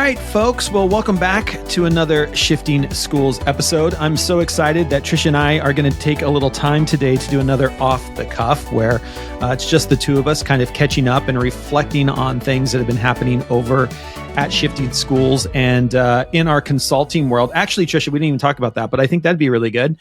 right, folks. Well, welcome back to another Shifting Schools episode. I'm so excited that Tricia and I are going to take a little time today to do another off the cuff where it's just the two of us kind of catching up and reflecting on things that have been happening over at Shifting Schools and in our consulting world. Actually, Tricia, we didn't even talk about that, but I think that'd be really good.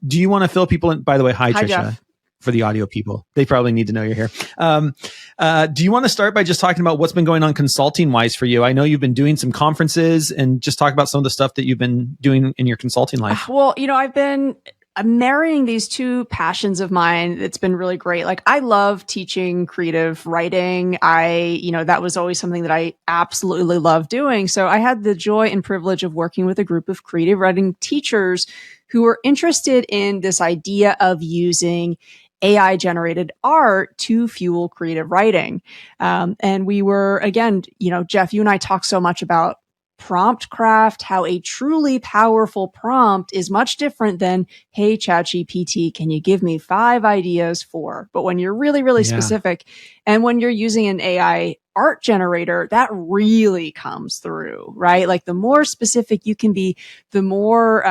Do you want to fill people in? By the way, hi Tricia. Jeff. For the audio people, they probably need to know you're here. Do you want to start by just talking about what's been going on consulting wise for you? I know you've been doing some conferences and just talk about some of the stuff that you've been doing in your consulting life. Well, I'm marrying these two passions of mine. It's been really great. Like, I love teaching creative writing. That was always something that I absolutely love doing. So I had the joy and privilege of working with a group of creative writing teachers who were interested in this idea of using AI generated art to fuel creative writing. And we were, again, Jeff, you and I talk so much about prompt craft, how a truly powerful prompt is much different than, hey, ChatGPT, can you give me 5 ideas for? But when you're really, really specific, and when you're using an AI art generator, that really comes through, right? Like, the more specific you can be, the more,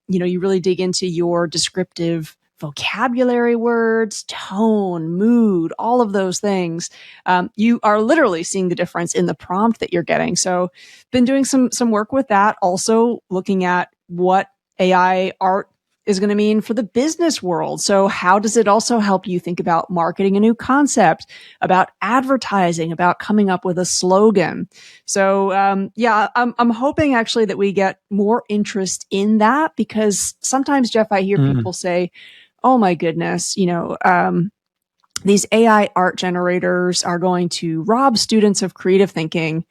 you really dig into your descriptive vocabulary, words, tone, mood, all of those things. You are literally seeing the difference in the prompt that you're getting. So been doing some work with that. Also looking at what AI art is going to mean for the business world. So how does it also help you think about marketing a new concept, about advertising, about coming up with a slogan? So, I'm hoping actually that we get more interest in that, because sometimes, Jeff, I hear people say, oh my goodness, these AI art generators are going to rob students of creative thinking.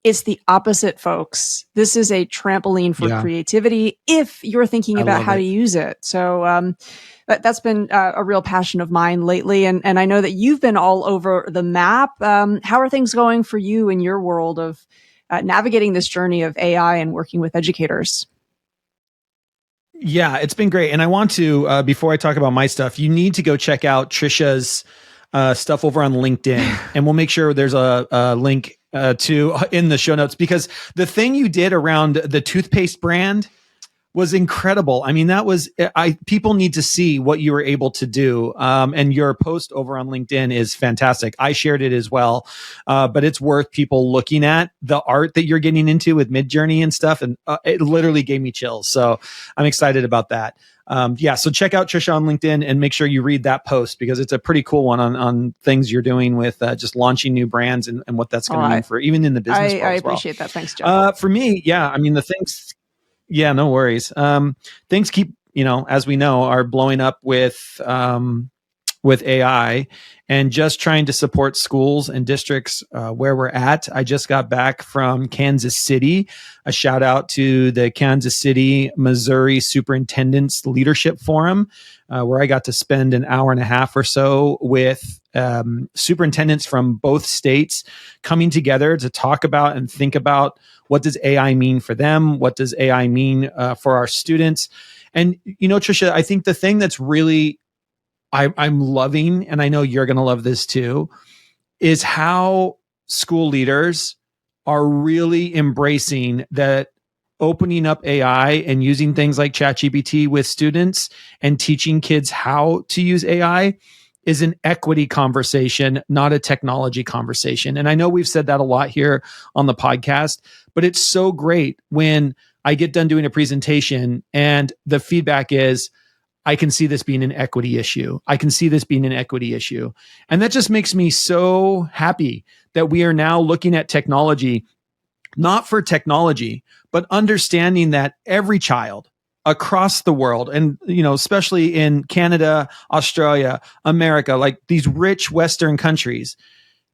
It's the opposite, folks. This is a trampoline for creativity if you're thinking about how to use it. So that's been a real passion of mine lately. And I know that you've been all over the map. How are things going for you in your world of navigating this journey of AI and working with educators? Yeah, it's been great. And I want to, before I talk about my stuff, you need to go check out Tricia's stuff over on LinkedIn. And we'll make sure there's a link to in the show notes, because the thing you did around the toothpaste brand was incredible. I mean, people need to see what you were able to do. And your post over on LinkedIn is fantastic. I shared it as well. But it's worth people looking at the art that you're getting into with Midjourney and stuff. And it literally gave me chills. So I'm excited about that. So check out Tricia on LinkedIn and make sure you read that post, because it's a pretty cool one on things you're doing with just launching new brands and what that's going to mean for even in the business world. I appreciate that. Thanks, Jeff. For me, the things. Yeah, no worries. Things keep, as we know, are blowing up with AI, and just trying to support schools and districts where we're at. I just got back from Kansas City. A shout out to the Kansas City, Missouri Superintendent's Leadership Forum, where I got to spend an hour and a half or so with superintendents from both states coming together to talk about and think about, what does AI mean for them? What does AI mean for our students? And, Tricia, I think the thing that's really I'm loving, and I know you're going to love this too, is how school leaders are really embracing that, opening up AI and using things like ChatGPT with students and teaching kids how to use AI is an equity conversation, not a technology conversation. And I know we've said that a lot here on the podcast, but it's so great when I get done doing a presentation and the feedback is, I can see this being an equity issue. I can see this being an equity issue. And that just makes me so happy that we are now looking at technology, not for technology, but understanding that every child across the world, and especially in Canada, Australia, America, like these rich Western countries,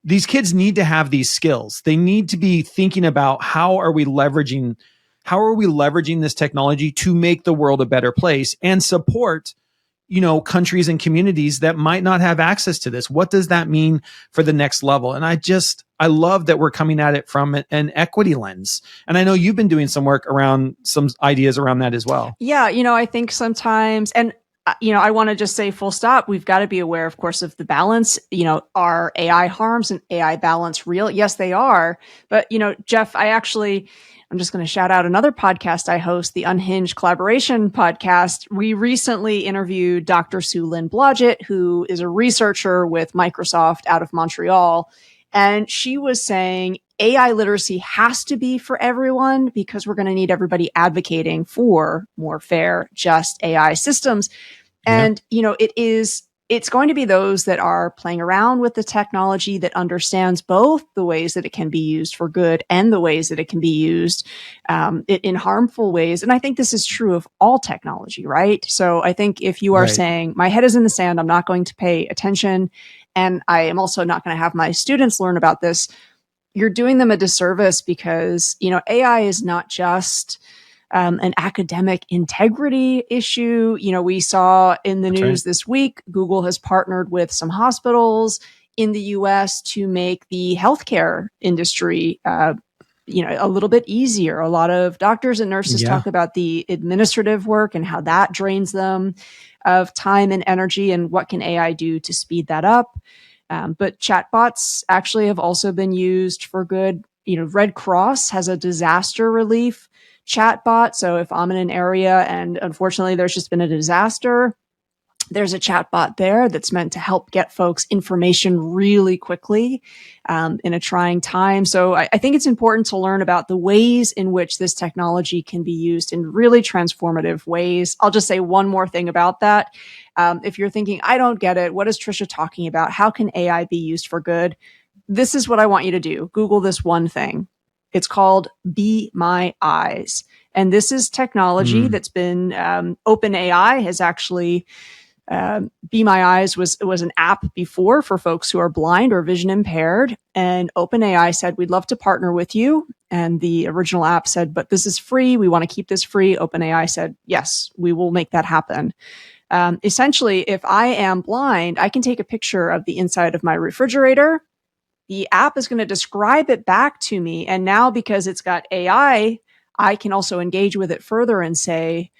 these kids need to have these skills. They need to be thinking about how are we leveraging this technology to make the world a better place and support countries and communities that might not have access to this. What does that mean for the next level? And I love that we're coming at it from an equity lens. And I know you've been doing some work around some ideas around that as well. Yeah. I think sometimes, and I want to just say full stop. We've got to be aware, of course, of the balance. Are AI harms and AI balance real? Yes, they are. But, Jeff, I'm just going to shout out another podcast I host, the Unhinged Collaboration Podcast. We recently interviewed Dr. Sue Lynn Blodgett, who is a researcher with Microsoft out of Montreal. And she was saying AI literacy has to be for everyone because we're going to need everybody advocating for more fair, just AI systems. And, it's going to be those that are playing around with the technology that understands both the ways that it can be used for good and the ways that it can be used in harmful ways. And I think this is true of all technology, right? So I think if you are saying, my head is in the sand, I'm not going to pay attention, and I am also not going to have my students learn about this, you're doing them a disservice because, AI is not just an academic integrity issue. We saw in the news this week, Google has partnered with some hospitals in the US to make the healthcare industry, a little bit easier. A lot of doctors and nurses talk about the administrative work and how that drains them of time and energy, and what can AI do to speed that up. But chatbots actually have also been used for good. Red Cross has a disaster relief chatbot. So if I'm in an area and unfortunately there's just been a disaster, there's a chatbot there that's meant to help get folks information really quickly in a trying time. So I think it's important to learn about the ways in which this technology can be used in really transformative ways. I'll just say one more thing about that. If you're thinking, I don't get it, what is Tricia talking about? How can AI be used for good? This is what I want you to do. Google this one thing. It's called Be My Eyes. And this is technology that's been, OpenAI has actually, Be My Eyes was an app before for folks who are blind or vision impaired. And OpenAI said, we'd love to partner with you. And the original app said, but this is free. We want to keep this free. OpenAI said, yes, we will make that happen. Essentially, if I am blind, I can take a picture of the inside of my refrigerator. The app is going to describe it back to me. And now because it's got AI, I can also engage with it further and say,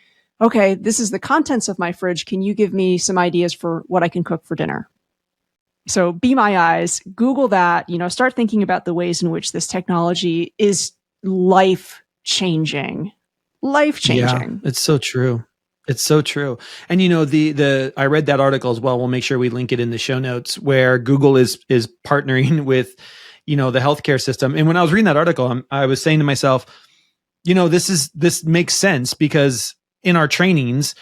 okay, this is the contents of my fridge. Can you give me some ideas for what I can cook for dinner? So Be My Eyes, Google that, start thinking about the ways in which this technology is life-changing. Life-changing. Yeah, it's so true. It's so true. And I read that article as well. We'll make sure we link it in the show notes, where Google is partnering with, the healthcare system. And when I was reading that article, I was saying to myself, this makes sense, because in our trainings,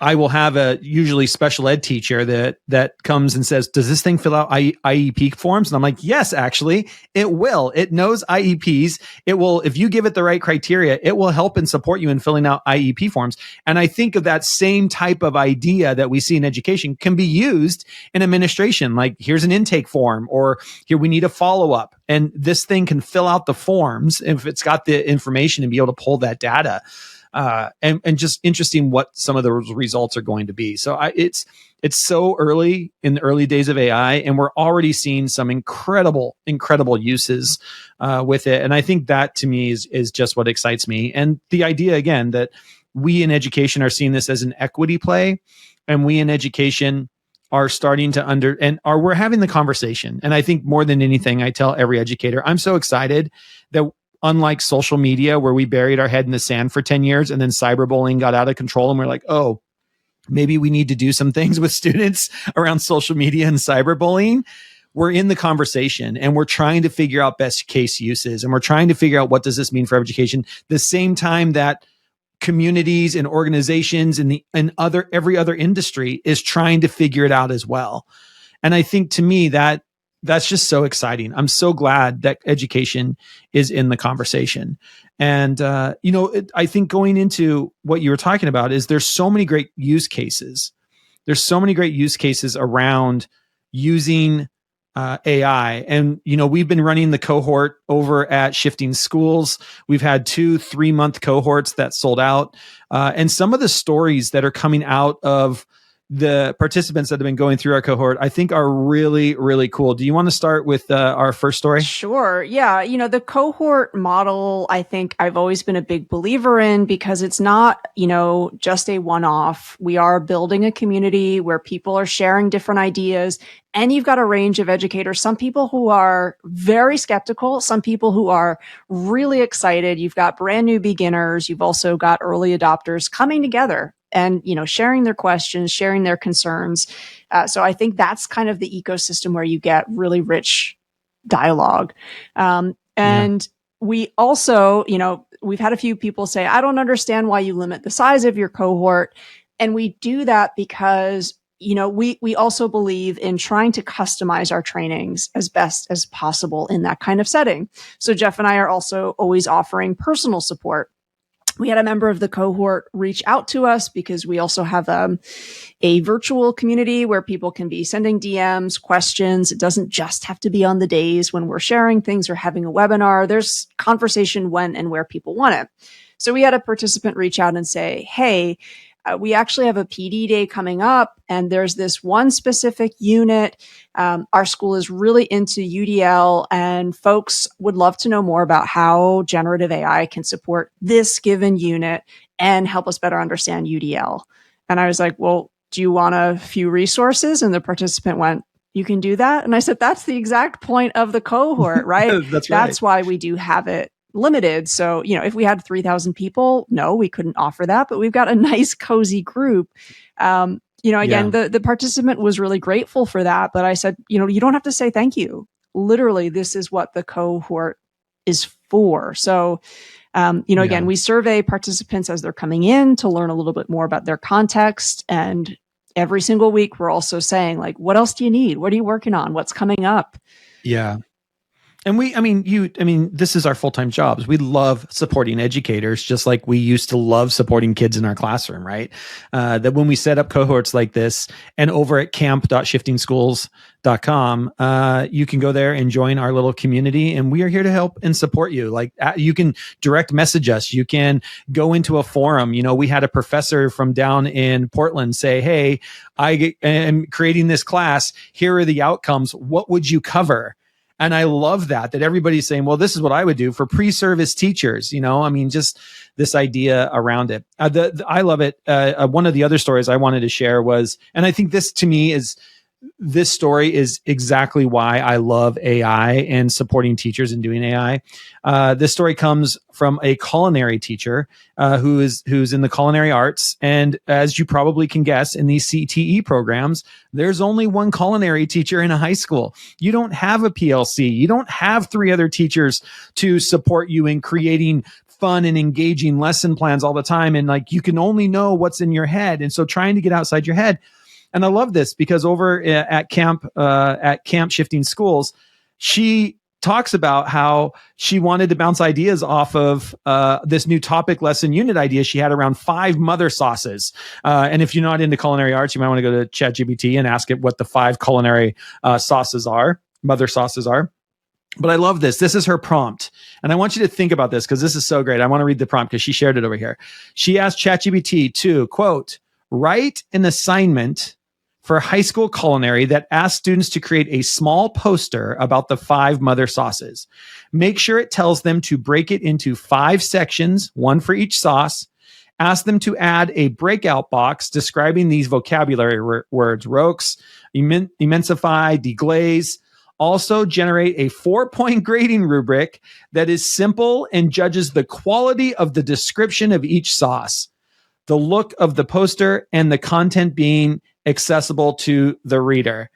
I will have a usually special ed teacher that comes and says, does this thing fill out IEP forms? And I'm like, yes, actually it will. It knows IEPs. It will, if you give it the right criteria, it will help and support you in filling out IEP forms. And I think of that same type of idea that we see in education can be used in administration. Like, here's an intake form, or here we need a follow-up. And this thing can fill out the forms if it's got the information and be able to pull that data. And just interesting what some of the results are going to be. So it's so early in the early days of AI, and we're already seeing some incredible uses with it. And I think that to me is just what excites me. And the idea, again, that we in education are seeing this as an equity play, and we in education are starting to we're having the conversation. And I think more than anything, I tell every educator, I'm so excited that, unlike social media, where we buried our head in the sand for 10 years and then cyberbullying got out of control, and we're like, oh, maybe we need to do some things with students around social media and cyberbullying. We're in the conversation, and we're trying to figure out best case uses, and we're trying to figure out what does this mean for education, the same time that communities and organizations and every other industry is trying to figure it out as well. And I think, to me, that's just so exciting. I'm so glad that education is in the conversation. And, I think going into what you were talking about is there's so many great use cases. There's so many great use cases around using AI. And, we've been running the cohort over at Shifting Schools. We've had 2-3 month cohorts that sold out. And some of the stories that are coming out of the participants that have been going through our cohort, I think are really, really cool. Do you want to start with our first story? Sure. Yeah. The cohort model, I think I've always been a big believer in, because it's not, just a one-off. We are building a community where people are sharing different ideas, and you've got a range of educators, some people who are very skeptical, some people who are really excited. You've got brand new beginners. You've also got early adopters coming together and, sharing their questions, sharing their concerns. So I think that's kind of the ecosystem where you get really rich dialogue. And we also, we've had a few people say, I don't understand why you limit the size of your cohort. And we do that because, we also believe in trying to customize our trainings as best as possible in that kind of setting. So Jeff and I are also always offering personal support. We had a member of the cohort reach out to us because we also have a virtual community where people can be sending DMs, questions. It doesn't just have to be on the days when we're sharing things or having a webinar. There's conversation when and where people want it. So we had a participant reach out and say, hey, we actually have a PD day coming up, and there's this one specific unit. Our school is really into UDL, and folks would love to know more about how generative AI can support this given unit and help us better understand UDL. And I was like, well, do you want a few resources? And the participant went, you can do that? And I said, that's the exact point of the cohort, right? That's why we do have it limited. So, if we had 3,000 people, no, we couldn't offer that, but we've got a nice cozy group. The participant was really grateful for that, but I said, you don't have to say thank you. Literally, this is what the cohort is for. So, again, we survey participants as they're coming in to learn a little bit more about their context. And every single week, we're also saying, like, what else do you need? What are you working on? What's coming up? Yeah. And this is our full-time jobs. We love supporting educators, just like we used to love supporting kids in our classroom, right? That when we set up cohorts like this, and over at camp.shiftingschools.com, you can go there and join our little community, and we are here to help and support you. Like, you can direct message us. You can go into a forum. We had a professor from down in Portland say, hey, I am creating this class. Here are the outcomes. What would you cover? And I love that everybody's saying, well, this is what I would do for pre-service teachers. Just this idea around it. I love it. One of the other stories I wanted to share was, and I think this story is exactly why I love AI and supporting teachers and doing AI. This story comes from a culinary teacher who's in the culinary arts. And as you probably can guess, in these CTE programs, there's only one culinary teacher in a high school. You don't have a PLC. You don't have 3 other teachers to support you in creating fun and engaging lesson plans all the time. And you can only know what's in your head. And so trying to get outside your head. And I love this because over at Camp Shifting Schools, she talks about how she wanted to bounce ideas off of this new topic lesson unit idea she had around 5 mother sauces. And if you're not into culinary arts, you might want to go to ChatGPT and ask it what the 5 culinary mother sauces are. But I love this. This is her prompt. And I want you to think about this because this is so great. I want to read the prompt because she shared it over here. She asked ChatGPT to, quote, write an assignment for high school culinary that asks students to create a small poster about the 5 mother sauces. Make sure it tells them to break it into 5 sections, 1 for each sauce. Ask them to add a breakout box describing these vocabulary words: roques, emulsify, deglaze. Also generate a 4-point grading rubric that is simple and judges the quality of the description of each sauce, the look of the poster, and the content being accessible to the reader.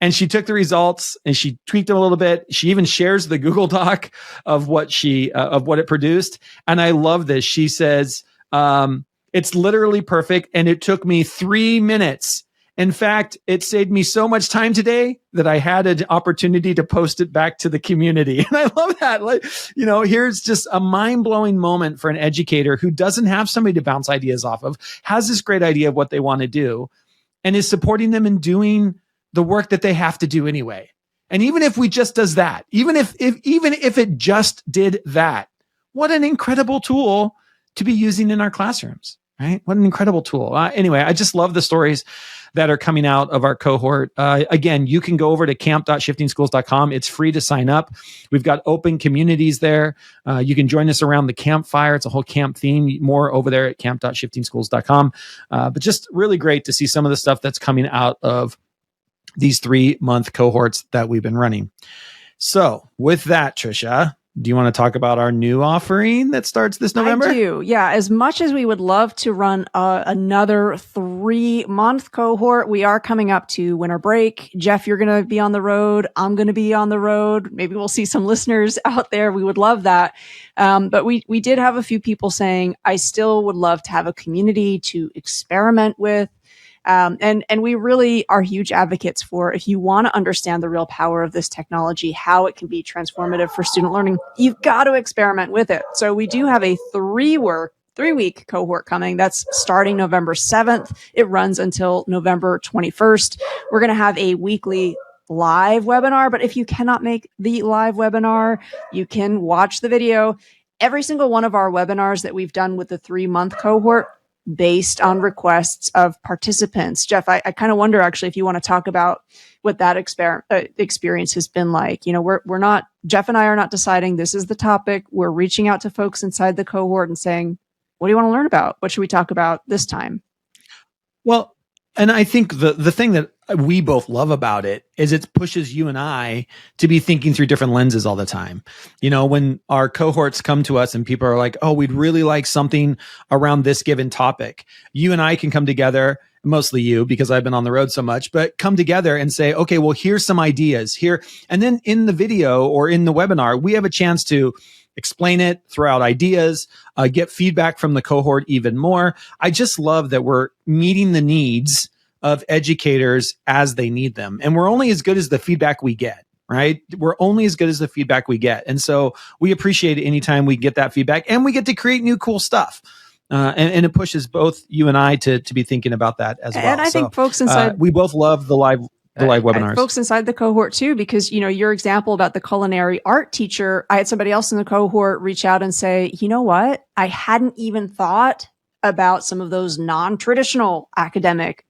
And she took the results and she tweaked them a little bit. She even shares the Google Doc of what it produced. And I love this. She says, it's literally perfect. And it took me 3 minutes. In fact, it saved me so much time today that I had an opportunity to post it back to the community. And I love that. Here's just a mind-blowing moment for an educator who doesn't have somebody to bounce ideas off of, has this great idea of what they want to do, and is supporting them in doing the work that they have to do anyway. And even if we just does that, even if it just did that, what an incredible tool to be using in our classrooms, right? What an incredible tool. Anyway, I just love the stories that are coming out of our cohort. Again, you can go over to camp.shiftingschools.com. It's free to sign up. We've got open communities there. You can join us around the campfire. It's a whole camp theme. More over there at camp.shiftingschools.com. But just really great to see some of the stuff that's coming out of these 3-month cohorts that we've been running. So with that, Tricia, do you want to talk about our new offering that starts this November? I do. Yeah. As much as we would love to run another 3-month cohort, we are coming up to winter break. Jeff, you're going to be on the road. I'm going to be on the road. Maybe we'll see some listeners out there. We would love that. But we did have a few people saying, I still would love to have a community to experiment with. And we really are huge advocates for, if you want to understand the real power of this technology, how it can be transformative for student learning, you've got to experiment with it. So we do have a 3-week cohort coming. That's starting November 7th. It runs until November 21st. We're going to have a weekly live webinar, but if you cannot make the live webinar, you can watch the video. Every single one of our webinars that we've done with the 3-month cohort based on requests of participants. Jeff, I kind of wonder actually if you want to talk about what that experience has been like. You know, we're not, Jeff and I are not deciding this is the topic. We're reaching out to folks inside the cohort and saying, what do you want to learn about? What should we talk about this time? Well, and I think the thing that we both love about it is it pushes you and I to be thinking through different lenses all the time. You know, when our cohorts come to us and people are like, oh, we'd really like something around this given topic, you and I can come together, mostly you, because I've been on the road so much, but come together and say, okay, well, here's some ideas here. And then in the video or in the webinar, we have a chance to explain it, throw out ideas, get feedback from the cohort even more. I just love that we're meeting the needs of educators as they need them. And we're only as good as the feedback we get, right? We're only as good as the feedback we get. And so we appreciate it anytime we get that feedback, and we get to create new cool stuff. And it pushes both you and I to be thinking about that as well. And I think folks inside, we both love the live webinars. Folks inside the cohort too, because, you know, your example about the culinary art teacher, I had somebody else in the cohort reach out and say, you know what? I hadn't even thought about some of those non-traditional academic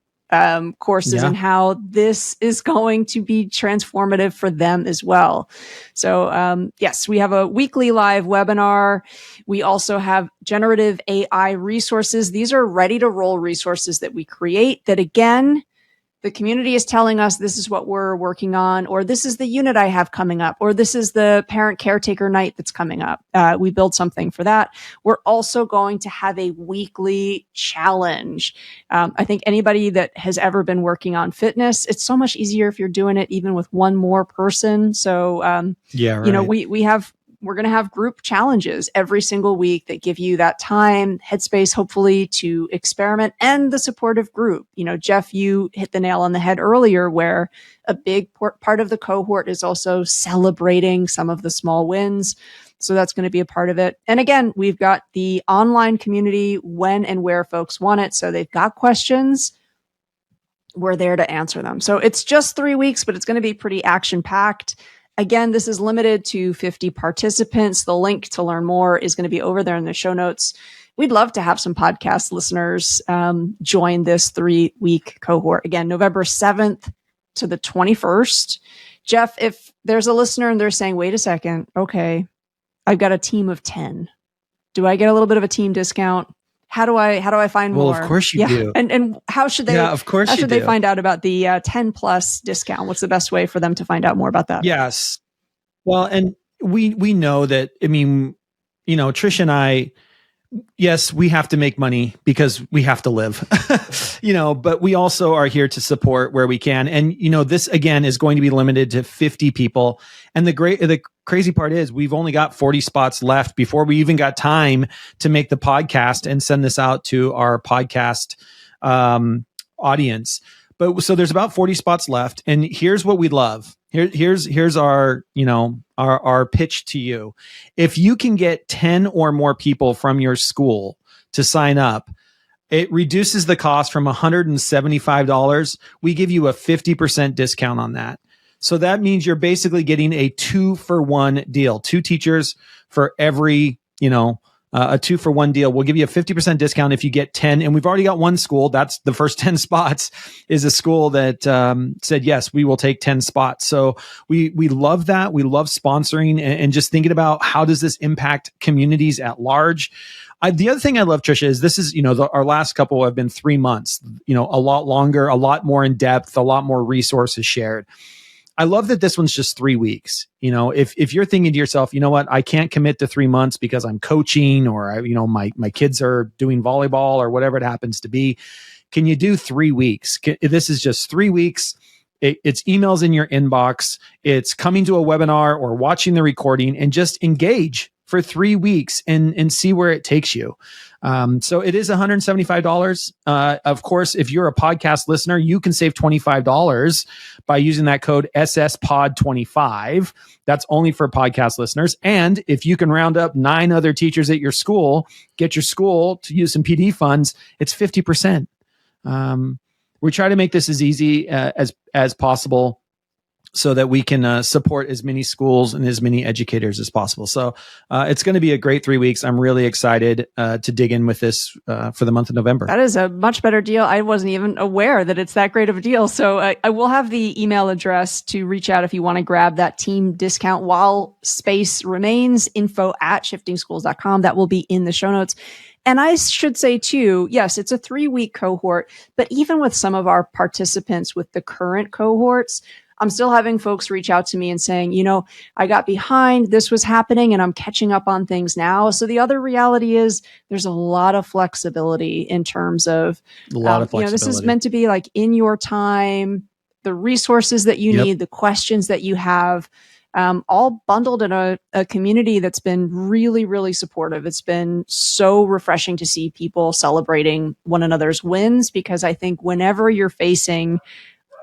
courses and how this is going to be transformative for them as well. So, yes, we have a weekly live webinar. We also have generative AI resources. These are ready to roll resources that we create that, again, the community is telling us this is what we're working on, or this is the unit I have coming up, or this is the parent caretaker night that's coming up. We build something for that. We're also going to have a weekly challenge. I think anybody that has ever been working on fitness, it's so much easier if you're doing it even with one more person. So, you know, we're going to have group challenges every single week that give you that time, headspace, hopefully, to experiment, and the supportive group. You know, Jeff, you hit the nail on the head earlier, where a big part of the cohort is also celebrating some of the small wins. So that's going to be a part of it. And again, we've got the online community when and where folks want it. So they've got questions. We're there to answer them. So it's just 3 weeks, but it's going to be pretty action-packed. Again, this is limited to 50 participants. The link to learn more is going to be over there in the show notes. We'd love to have some podcast listeners join this 3-week cohort. Again, November 7th to the 21st. Jeff, if there's a listener and they're saying, wait a second, okay, I've got a team of 10. Do I get a little bit of a team discount? How do I find more? Well, of course you do. And how should they? Yeah, of course how should they find out about the 10+ discount? What's the best way for them to find out more about that? Yes. Well, and we know that. I mean, you know, Tricia and I, yes, we have to make money because we have to live, you know, but we also are here to support where we can. And, you know, this again is going to be limited to 50 people. And the crazy part is we've only got 40 spots left before we even got time to make the podcast and send this out to our podcast audience. But so there's about 40 spots left. And here's what we'd love. Here's our, you know, our pitch to you. If you can get 10 or more people from your school to sign up, it reduces the cost from $175. We give you a 50% discount on that. So that means you're basically getting a 2-for-1 deal, 2 teachers for every, you know, a 2-for-1 deal. We'll give you a 50% discount if you get 10. And we've already got one school. That's the first 10 spots is a school that said, yes, we will take 10 spots. So we love that. We love sponsoring and just thinking about how does this impact communities at large. The other thing I love, Tricia, is this is, our last couple have been 3 months, a lot longer, a lot more in depth, a lot more resources shared. I love that this one's just 3 weeks. If you're thinking to yourself, you know what, I can't commit to 3 months because I'm coaching or my kids are doing volleyball or whatever it happens to be. Can you do 3 weeks? This is just 3 weeks. It's emails in your inbox. It's coming to a webinar or watching the recording and just engage for 3 weeks and see where it takes you. So it is $175. Of course, if you're a podcast listener, you can save $25 by using that code SSPOD25. That's only for podcast listeners. And if you can round up 9 other teachers at your school, get your school to use some PD funds, it's 50%. We try to make this as easy as possible so that we can support as many schools and as many educators as possible. So it's going to be a great 3 weeks. I'm really excited to dig in with this for the month of November. That is a much better deal. I wasn't even aware that it's that great of a deal. So I will have the email address to reach out if you want to grab that team discount while space remains, info@shiftingschools.com. That will be in the show notes. And I should say too, yes, it's a 3-week cohort, but even with some of our participants with the current cohorts, I'm still having folks reach out to me and saying, I got behind, this was happening, and I'm catching up on things now. So the other reality is there's a lot of flexibility in terms of, this is meant to be like in your time, the resources that you need, the questions that you have, all bundled in a community that's been really, really supportive. It's been so refreshing to see people celebrating one another's wins, because I think whenever you're facing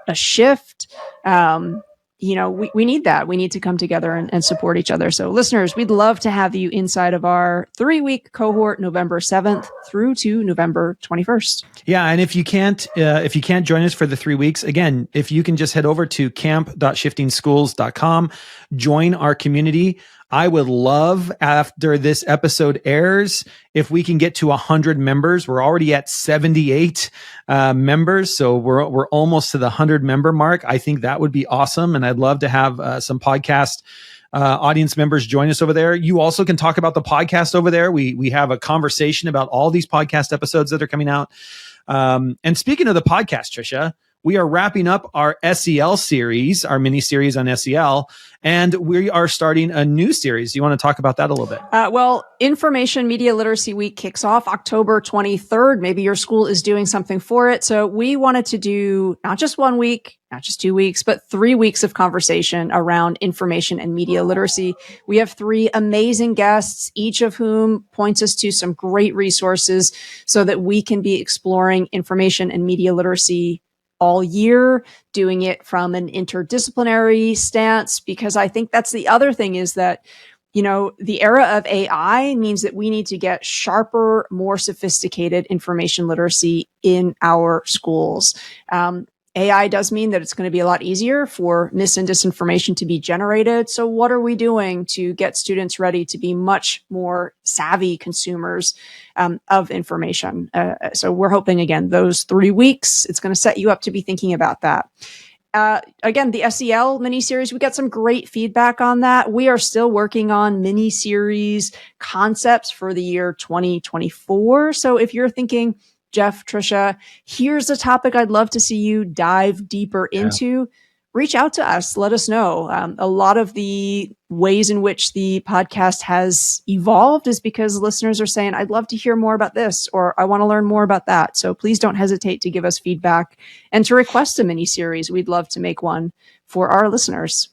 a shift, we need that. We need to come together and support each other. So listeners, we'd love to have you inside of our 3-week cohort, November 7th through to November 21st. Yeah. And if you can't join us for the 3 weeks, again, if you can just head over to camp.shiftingschools.com, join our community. I would love, after this episode airs, if we can get to 100 members. We're already at 78 members, so we're almost to the 100 member mark. I think that would be awesome, and I'd love to have some podcast audience members join us over there. You also can talk about the podcast over there. We have a conversation about all these podcast episodes that are coming out. And speaking of the podcast, Tricia, we are wrapping up our SEL series, our mini series on SEL, and we are starting a new series. Do you want to talk about that a little bit? Well, Information Media Literacy Week kicks off October 23rd. Maybe your school is doing something for it. So we wanted to do not just 1 week, not just 2 weeks, but 3 weeks of conversation around information and media literacy. We have 3 amazing guests, each of whom points us to some great resources so that we can be exploring information and media literacy all year, doing it from an interdisciplinary stance, because I think that's the other thing is that, the era of AI means that we need to get sharper, more sophisticated information literacy in our schools. AI does mean that it's going to be a lot easier for mis and disinformation to be generated. So what are we doing to get students ready to be much more savvy consumers of information? So we're hoping, again, those 3 weeks, it's going to set you up to be thinking about that. Again, the SEL mini-series, we got some great feedback on that. We are still working on mini-series concepts for the year 2024. So if you're thinking, Jeff, Tricia, here's a topic I'd love to see you dive deeper into, reach out to us. Let us know. A lot of the ways in which the podcast has evolved is because listeners are saying, I'd love to hear more about this, or I want to learn more about that. So please don't hesitate to give us feedback and to request a mini series. We'd love to make one for our listeners.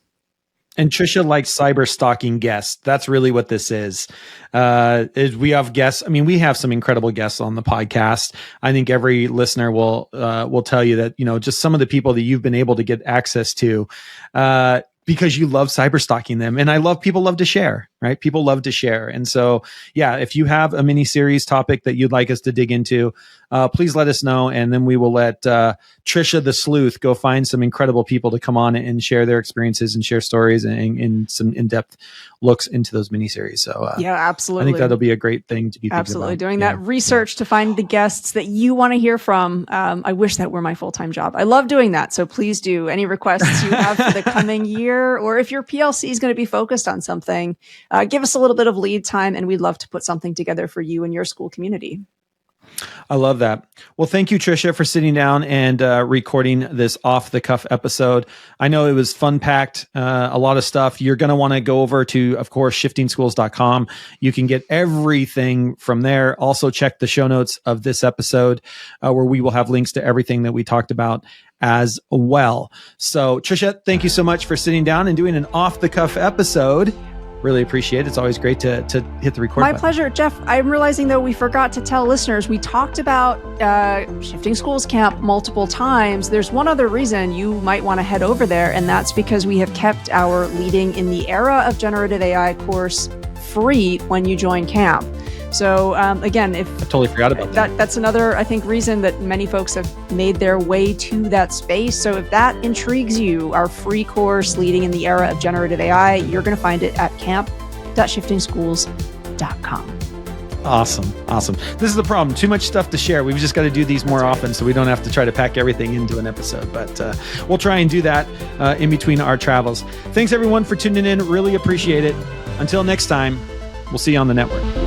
And Tricia likes cyber stalking guests. That's really what this is we have guests. I mean, we have some incredible guests on the podcast. I think every listener will tell you that, just some of the people that you've been able to get access to, because you love cyber stalking them. And people love to share. right? People love to share. And so, yeah, if you have a mini series topic that you'd like us to dig into, please let us know. And then we will let Tricia the Sleuth go find some incredible people to come on and share their experiences and share stories and some in-depth looks into those miniseries. So yeah, absolutely. I think that'll be a great thing to be thinking absolutely about. Doing that research to find the guests that you want to hear from. I wish that were my full-time job. I love doing that. So please do any requests you have for the coming year, or if your PLC is going to be focused on something, give us a little bit of lead time and we'd love to put something together for you and your school community. I love that. Well, thank you, Tricia, for sitting down and recording this off-the-cuff episode. I know it was fun-packed, a lot of stuff. You're going to want to go over to, of course, shiftingschools.com. You can get everything from there. Also, check the show notes of this episode where we will have links to everything that we talked about as well. So, Tricia, thank you so much for sitting down and doing an off-the-cuff episode. Really appreciate it. It's always great to hit the record button. My pleasure. Jeff, I'm realizing, though, we forgot to tell listeners, we talked about Shifting Schools Camp multiple times. There's one other reason you might want to head over there, and that's because we have kept our Leading in the Era of Generative AI course free when you join camp. So again, if I totally forgot about that. That's another, I think, reason that many folks have made their way to that space. So if that intrigues you, our free course, Leading in the Era of Generative AI, you're going to find it at camp.shiftingschools.com. Awesome. This is the problem. Too much stuff to share. We've just got to do these more often so we don't have to try to pack everything into an episode. But we'll try and do that in between our travels. Thanks, everyone, for tuning in. Really appreciate it. Until next time, we'll see you on the network.